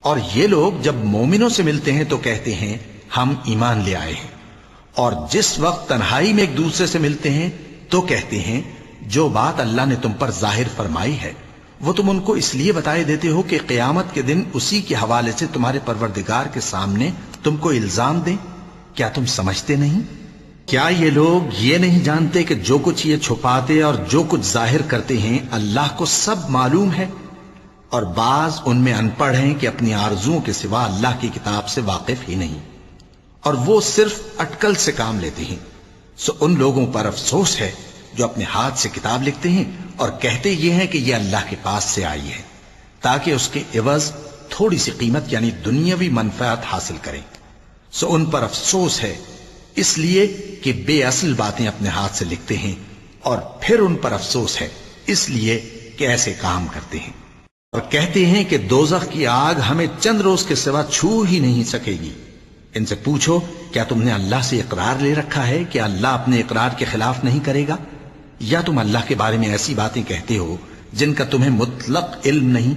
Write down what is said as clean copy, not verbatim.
اور یہ لوگ جب مومنوں سے ملتے ہیں تو کہتے ہیں ہم ایمان لے آئے ہیں، اور جس وقت تنہائی میں ایک دوسرے سے ملتے ہیں تو کہتے ہیں جو بات اللہ نے تم پر ظاہر فرمائی ہے وہ تم ان کو اس لیے بتائے دیتے ہو کہ قیامت کے دن اسی کے حوالے سے تمہارے پروردگار کے سامنے تم کو الزام دیں۔ کیا تم سمجھتے نہیں؟ کیا یہ لوگ یہ نہیں جانتے کہ جو کچھ یہ چھپاتے اور جو کچھ ظاہر کرتے ہیں اللہ کو سب معلوم ہے؟ اور بعض ان میں ان پڑھ ہیں کہ اپنی آرزوؤں کے سوا اللہ کی کتاب سے واقف ہی نہیں، اور وہ صرف اٹکل سے کام لیتے ہیں۔ سو ان لوگوں پر افسوس ہے جو اپنے ہاتھ سے کتاب لکھتے ہیں اور کہتے یہ ہیں کہ یہ اللہ کے پاس سے آئی ہے تاکہ اس کے عوض تھوڑی سی قیمت یعنی دنیاوی منفعت حاصل کریں۔ سو ان پر افسوس ہے اس لیے کہ بے اصل باتیں اپنے ہاتھ سے لکھتے ہیں، اور پھر ان پر افسوس ہے اس لیے کہ ایسے کام کرتے ہیں، اور کہتے ہیں کہ دوزخ کی آگ ہمیں چند روز کے سوا چھو ہی نہیں سکے گی۔ ان سے پوچھو کیا تم نے اللہ سے اقرار لے رکھا ہے کہ اللہ اپنے اقرار کے خلاف نہیں کرے گا، یا تم اللہ کے بارے میں ایسی باتیں کہتے ہو جن کا تمہیں مطلق علم نہیں؟